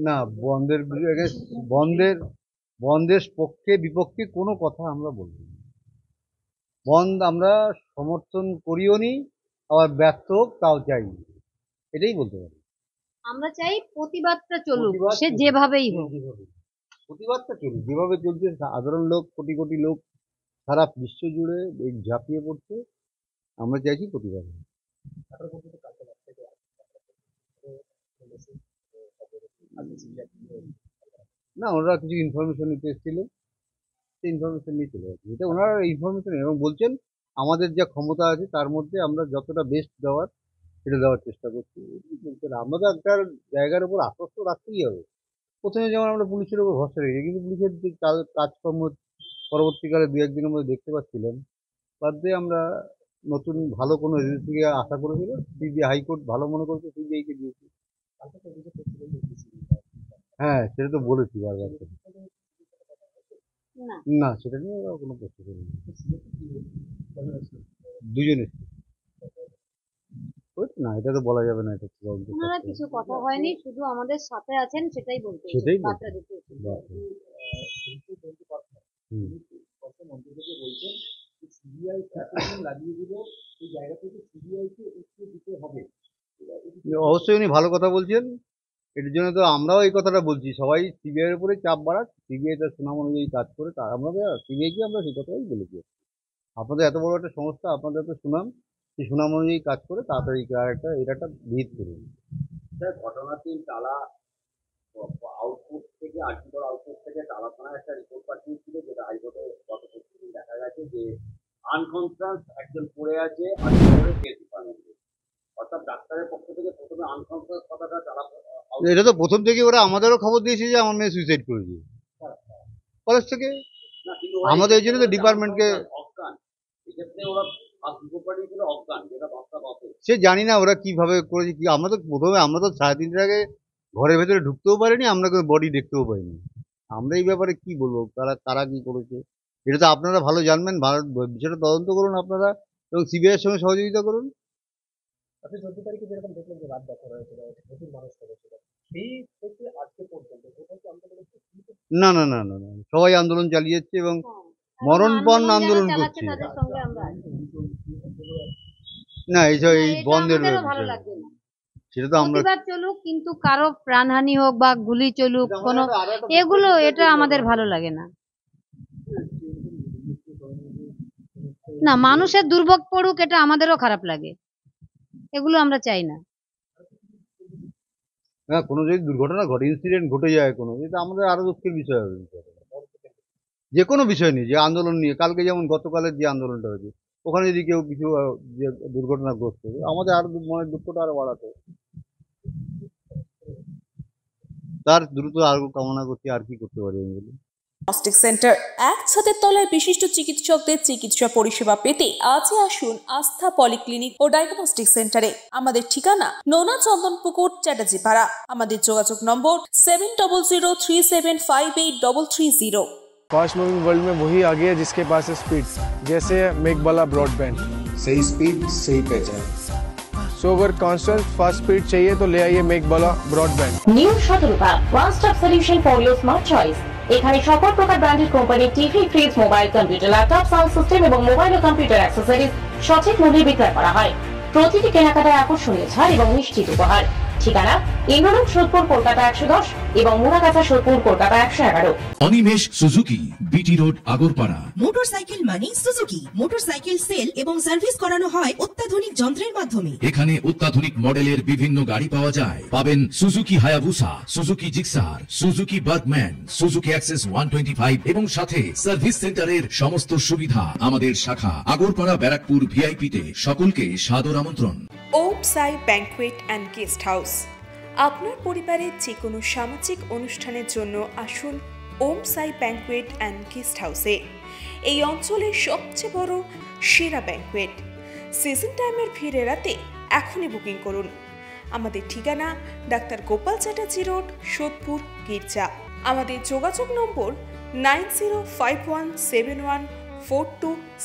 না, বন্ধের বন্ধের বন্ধের পক্ষে বিপক্ষে কোনো কথা আমরা বলবো না। বন্ধ আমরা সমর্থন করিও নি, আবার ব্যর্থ হোক তাও চাইনি, এটাই বলতে পারি। আমরা চাই প্রতিবাদটা চলুক, সে যেভাবেই হোক প্রতিবাদটা চলুক, যেভাবে চলছে। সাধারণ লোক, কোটি কোটি লোক সারা বিশ্ব জুড়ে এই ঝাঁপিয়ে পড়ছে, আমরা চাইছি প্রতিবাদ। না, ওনারা কিছু ইনফরমেশন নিতে এসেছিল, সেই ইনফরমেশন নিয়ে চলে যাচ্ছে। এটা ওনারা ইনফরমেশন এবং বলছেন আমাদের যা ক্ষমতা আছে তার মধ্যে আমরা যতটা বেস্ট দেওয়ার সেটা দেওয়ার চেষ্টা করছি। আমরা তো একটা জায়গার উপর আশ্বস্ত রাখতেই হবে। প্রথমে যেমন আমরা পুলিশের উপর ভরসা রেখেছি, কিন্তু পুলিশের যে কাজকর্ম পরবর্তীকালে দু একদিনের মধ্যে দেখতে পাচ্ছিলাম, বাদ দিয়ে আমরা নতুন ভালো কোনো এজেন্সি থেকে আশা করেছিল। সিবিআই হাইকোর্ট ভালো মনে করেছে, সিবিআইকে দিয়েছি। হ্যাঁ, সেটা তো বলেছি বারবার। না, সেটা নিয়ে আমরা কোনো প্রশ্ন করিনি। দুজনে না, এটা তো বলা যাবে না। এটা ওনারা কিছু কথা হয়নি, শুধু আমাদের সাথে আছেন সেটাই বলতে সেটাই বার্তা দিতে। অবশ্যই উনি ভালো কথা বলছেন। এটার জন্য তো আমরাও এই কথাটা বলছি, সবাই সিবিআইয়ের উপরে চাপ বাড়াক, সিবিআই তার সুনাম অনুযায়ী কাজ করে। তা আমরা সিবিআইকে আমরা সেই কথাই বলেছি। আপনাদের এত বড় একটা সংস্থা, আপনাদের এত সুনাম, সেই সুনাম অনুযায়ী কাজ করে তাড়াতাড়ি এটা ভিত করুন। স্যার, ঘটনাটি টালা আউটপোস্ট থেকে আর্টিকল আউটপোস্ট থেকে টালা থানায় একটা রিপোর্ট পাঠিয়েছিল, যেটা হাইকোর্টে গত প্রতিদিন দেখা গেছে যে আনকনসাস একজন পড়ে আছে আর্টিকলের কেস ডিপার্টমেন্টে। অর্থাৎ ডাক্তারের পক্ষ থেকে প্রথমে আনকনসাস কথাটা টালা। এটা তো প্রথম থেকে ওরা আমাদেরও খবর দিয়েছে যে আমার মেয়ে সুইসাইড করেছে কলেজ থেকে। আমাদের এই জন্য তো ডিপার্টমেন্টকে অজ্ঞান, এক্ষেত্রে ওরা অজ্ঞান, যেটা সে জানি না ওরা কিভাবে করেছে কি। আমরা তো প্রথমে আমরা তো 3:30টার আগে ঘরের ভেতরে ঢুকতেও পারিনি, আমরা কোনো বডি দেখতেও পাইনি। আমরা এই ব্যাপারে কি বলবো, তারা কি করেছে এটা তো আপনারা ভালো জানবেন। বিষয়টা তদন্ত করুন আপনারা, এবং সিবিআই এর সঙ্গে সহযোগিতা করুন। আপনি 14 তারিখে যেরকম দেখলেন যে রাত দেখা হয়েছিল, প্রচুর মানুষ করেছিল, সেই থেকে আজকে পর্যন্ত না না না না না, সবাই আন্দোলন চালিয়ে যাচ্ছে এবং মরণপণ আন্দোলন করছে। না, এই বন্ধের সেটা তো আমরা প্রতিবাদ চলুক, কিন্তু কারো প্রাণহানি হোক বা গুলি চলুক, কোনো এগুলো এটা আমাদের ভালো লাগে না। না, মানুষের দুর্ভোগ পড়ুক এটা আমাদেরও খারাপ লাগে, এগুলো আমরা চাই না। হ্যাঁ, কোনো যদি দুর্ঘটনা ঘটে, ইনসিডেন্ট ঘটে যায় কোনো, এটা আমাদের আরো দুঃখের বিষয় হবে। যে কোনো বিষয় নিয়ে, যে আন্দোলন নিয়ে, কালকে যেমন গতকালের যে আন্দোলনটা হয়েছে, ওখানে যদি কেউ কিছু যে দুর্ঘটনাগ্রস্ত হবে, আমাদের আরো মনের দুঃখটা আরো বাড়াতে, তার দ্রুত আরো কামনা করছি। আর কি করতে পারি আমি বলি। ডায়াগনস্টিক সেন্টার, এক ছাদের তলায় বিশিষ্ট চিকিৎসকদের চিকিৎসা পরিষেবা পেতে আজই আসুন আস্থা পলিক্লিনিক ও ডায়াগনস্টিক সেন্টারে। আমাদের ঠিকানা নোনা চন্দনপুকুর, চ্যাটার্জিপাড়া। আমাদের যোগাযোগ নম্বর 7003758330। फास्ट मूविंग वर्ल्ड में वही आगे है जिसके पास है स्पीड, जैसे मेघबाला ब्रॉडबैंड। सही स्पीड, सही पहचान। सो अगर कांस्टेंट फास्ट स्पीड चाहिए तो ले आइए मेघबाला ब्रॉडबैंड। নিউ সতর্কতা, one stop solution for your smart choice. এখানে সকল প্রকার ব্র্যান্ডেড কোম্পানির TV, fridge, mobile, computer, laptop, sound system এবং মোবাইল ও কম্পিউটার অ্যাক্সেসরিজ সঠিক মূল্যে বিক্রয় করা হয়। প্রতিটি কেনাকাটায় আকর্ষণীয় ছাড় এবং নিশ্চিত উপহার। ঠিকানা ইন্দ্রনগর, সোদপুর, কলকাতা 110 এবং Muragachha, Sodepur, Kolkata 111। Animesh Suzuki, BT road, Agarpara. Motorcycle মানে সুজুকি। মোটরসাইকেল সেল এবং সার্ভিস করানো হয় অত্যাধুনিক যন্ত্রের মাধ্যমে। এখানে অত্যাধুনিক মডেলের বিভিন্ন গাড়ি পাওয়া যায়। পাবেন Suzuki Hayabusa, Suzuki Gixxer, Suzuki Bergman, Suzuki access 125 এবং সাথে সার্ভিস সেন্টারের সমস্ত সুবিধা। আমাদের শাখা আগরপাড়া, ব্যারাকপুর ভিআইপি তে। সকলকে সাদর আমন্ত্রণ। ওম সাই ব্যাংকুয়েট অ্যান্ড গেস্ট হাউস। আপনার পরিবারের যে কোনো সামাজিক অনুষ্ঠানের জন্য আসুন ওম সাই ব্যাংকুয়েট অ্যান্ড গেস্ট হাউসে। এই অঞ্চলের সবচেয়ে বড় সেরা ব্যাংকুয়েট। সিজন টাইমের ভিড় এড়াতে এখনই বুকিং করুন। আমাদের ঠিকানা ডাক্তার গোপাল চ্যাটার্জি রোড, সোদপুর, গির্জা। আমাদের যোগাযোগ নম্বর 90517142